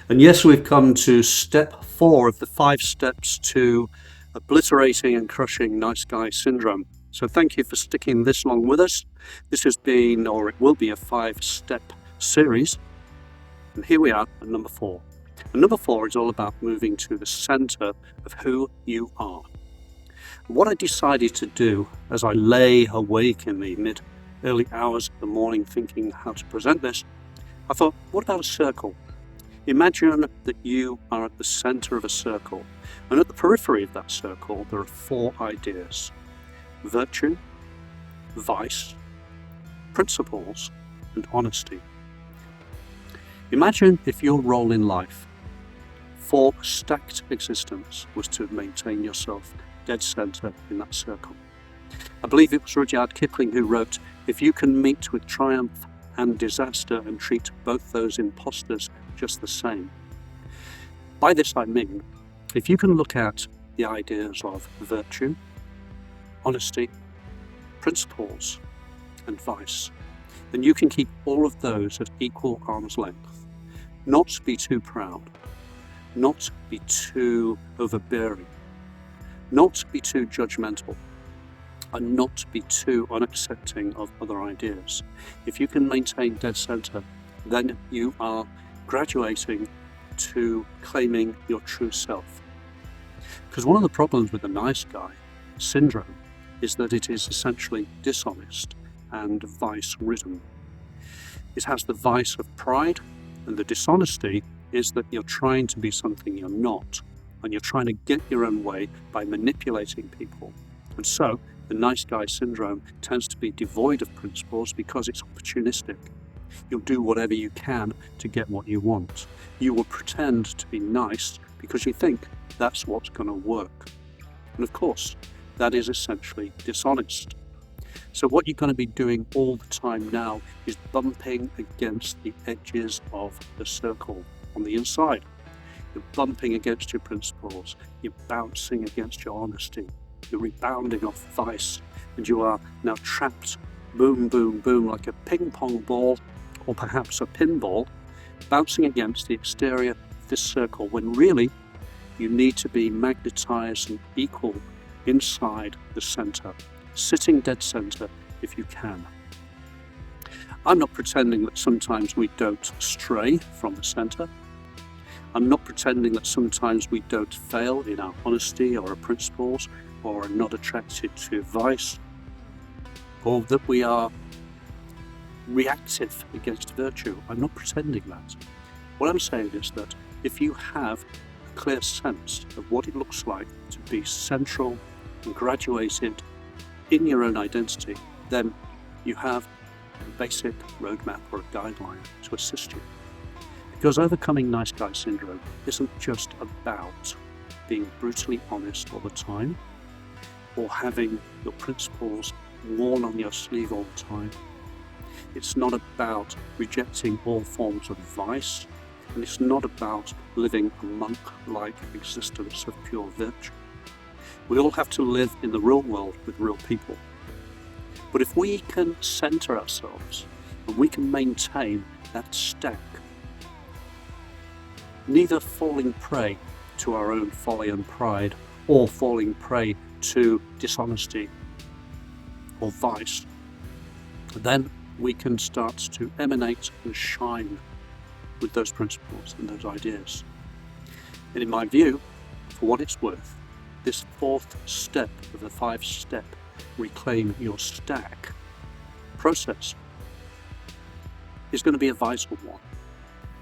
And yes, we've come to step 4 of the 5 steps to obliterating and crushing nice guy syndrome. So thank you for sticking this long with us. This has been, or it will be, a 5-step series. And here we are at number 4. And number 4 is all about moving to the center of who you are. What I decided to do as I lay awake in the early hours of the morning thinking how to present this, I thought, what about a circle? Imagine that you are at the center of a circle, and at the periphery of that circle there are 4 ideas: virtue, vice, principles, and honesty. Imagine if your role in life for stacked existence was to maintain yourself dead center in that circle. I believe it was Rudyard Kipling who wrote, "If you can meet with triumph and disaster and treat both those impostors just the same." By this I mean, if you can look at the ideas of virtue, honesty, principles, and vice, then you can keep all of those at equal arm's length. Not be too proud, not be too overbearing, not be too judgmental, and not be too unaccepting of other ideas. If you can maintain dead center, then you are graduating to claiming your true self. Because one of the problems with the nice guy syndrome is that it is essentially dishonest and vice-ridden. It has the vice of pride, and the dishonesty is that you're trying to be something you're not, and you're trying to get your own way by manipulating people. And so the nice guy syndrome tends to be devoid of principles because it's opportunistic. You'll do whatever you can to get what you want. You will pretend to be nice because you think that's what's going to work. And of course, that is essentially dishonest. So what you're going to be doing all the time now is bumping against the edges of the circle on the inside. You're bumping against your principles. You're bouncing against your honesty. You're rebounding off vice, and you are now trapped, boom, boom, boom, like a ping pong ball, or perhaps a pinball, bouncing against the exterior of this circle, when really you need to be magnetized and equal inside the center, sitting dead center if you can. I'm not pretending that sometimes we don't stray from the center. I'm not pretending that sometimes we don't fail in our honesty or our principles, or are not attracted to vice, or that we are reactive against virtue. I'm not pretending that. What I'm saying is that if you have a clear sense of what it looks like to be central and graduated in your own identity, then you have a basic roadmap or a guideline to assist you. Because overcoming nice guy syndrome isn't just about being brutally honest all the time, or having your principles worn on your sleeve all the time. It's not about rejecting all forms of vice, and it's not about living a monk-like existence of pure virtue. We all have to live in the real world with real people. But if we can center ourselves and we can maintain that stack, neither falling prey to our own folly and pride, or falling prey to dishonesty or vice, then we can start to emanate and shine with those principles and those ideas. And in my view, for what it's worth, this 4th step of the 5-step reclaim your stack process is going to be a vital one.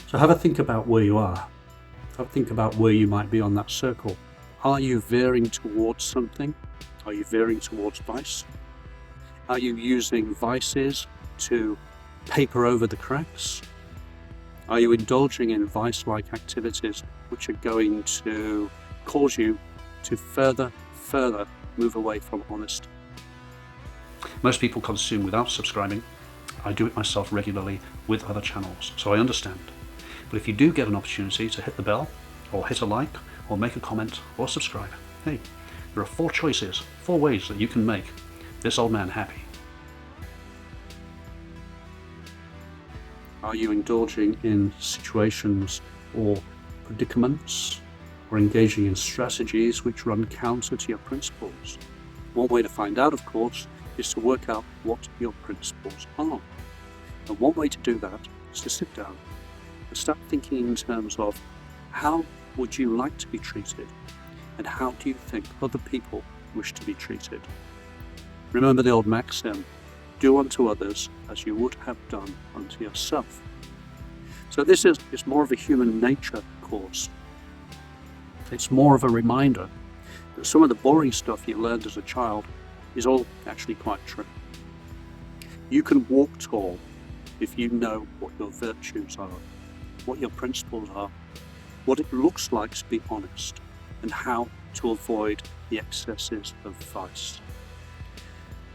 So have a think about where you are. Have a think about where you might be on that circle. Are you veering towards something? Are you veering towards vice? Are you using vices to paper over the cracks? Are you indulging in vice-like activities which are going to cause you to further move away from honesty? Most people consume without subscribing. I do it myself regularly with other channels, so I understand. But if you do get an opportunity to hit the bell, or hit a like, or make a comment, or subscribe, hey, there are 4 choices, 4 ways that you can make this old man happy. Are you indulging in situations or predicaments or engaging in strategies which run counter to your principles. One way to find out, of course, is to work out what your principles are. And one way to do that is to sit down and start thinking in terms of how would you like to be treated, and how do you think other people wish to be treated? Remember the old maxim, do unto others as you would have done unto yourself. So this is more of a human nature course. It's more of a reminder that some of the boring stuff you learned as a child is all actually quite true. You can walk tall if you know what your virtues are, what your principles are, what it looks like to be honest, and how to avoid the excesses of vice.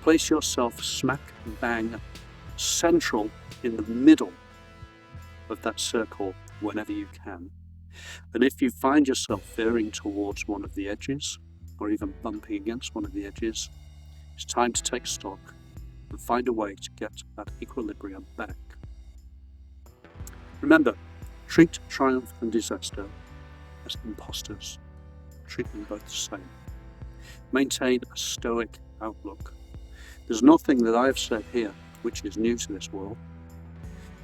Place yourself smack bang central in the middle of that circle whenever you can. And if you find yourself veering towards one of the edges, or even bumping against one of the edges, it's time to take stock and find a way to get that equilibrium back. Remember, treat triumph and disaster as imposters. Treat them both the same. Maintain a stoic outlook. There's nothing that I've said here which is new to this world.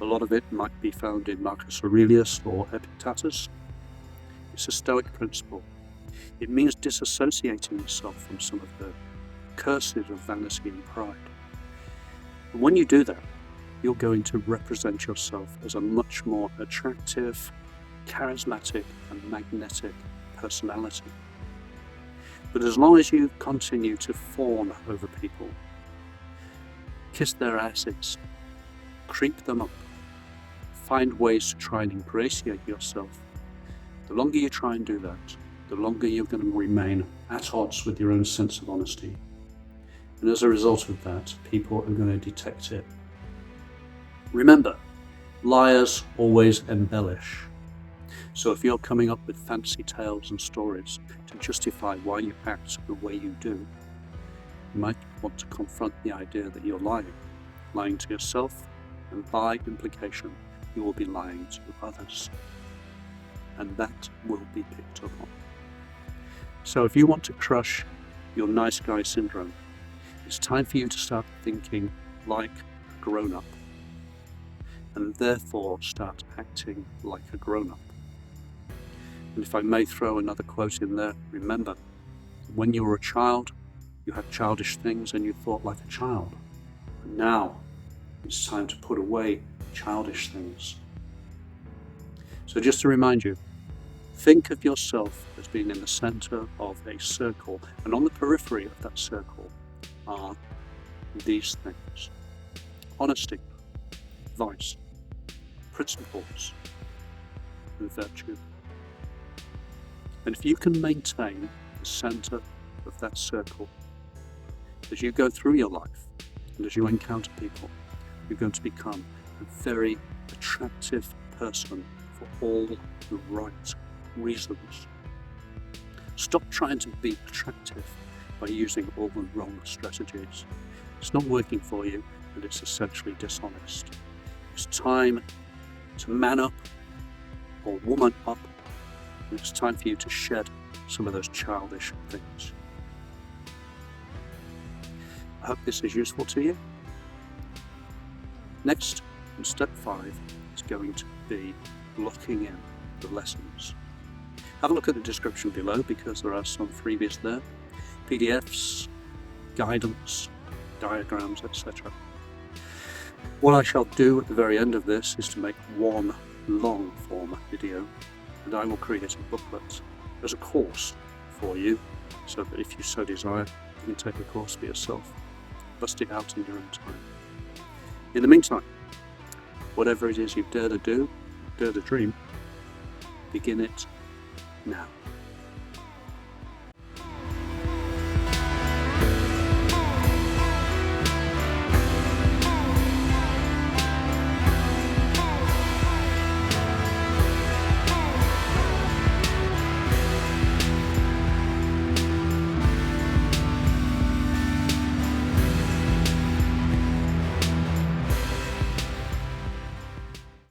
A lot of it might be found in Marcus Aurelius or Epictetus. It's a stoic principle. It means disassociating yourself from some of the curses of vanity and pride. And when you do that, you're going to represent yourself as a much more attractive, charismatic and magnetic personality. But as long as you continue to fawn over people, kiss their asses, creep them up, find ways to try and ingratiate yourself, the longer you try and do that, the longer you're going to remain at odds with your own sense of honesty. And as a result of that, people are going to detect it. Remember, liars always embellish. So if you're coming up with fancy tales and stories to justify why you act the way you do, you might want to confront the idea that you're lying to yourself, and by implication, you will be lying to others. And that will be picked up on. So if you want to crush your nice guy syndrome, it's time for you to start thinking like a grown-up, and therefore start acting like a grown-up. And if I may throw another quote in there, remember, when you were a child, you had childish things and you thought like a child. And now, it's time to put away childish things. So just to remind you, think of yourself as being in the center of a circle, and on the periphery of that circle are these things: honesty, vice, principles, and virtue. And if you can maintain the center of that circle as you go through your life and as you encounter people, you're going to become a very attractive person for all the right reasons. Stop trying to be attractive by using all the wrong strategies. It's not working for you, and it's essentially dishonest. It's time to man up or woman up, and it's time for you to shed some of those childish things. I hope this is useful to you. Next, in step 5, is going to be locking in the lessons. Have a look at the description below, because there are some freebies there, PDFs, guidance, diagrams, etc. What I shall do at the very end of this is to make one long form video, and I will create a booklet as a course for you, so that if you so desire, you can take the course for yourself, bust it out in your own time. In the meantime, whatever it is you dare to do, dare to dream, begin it now.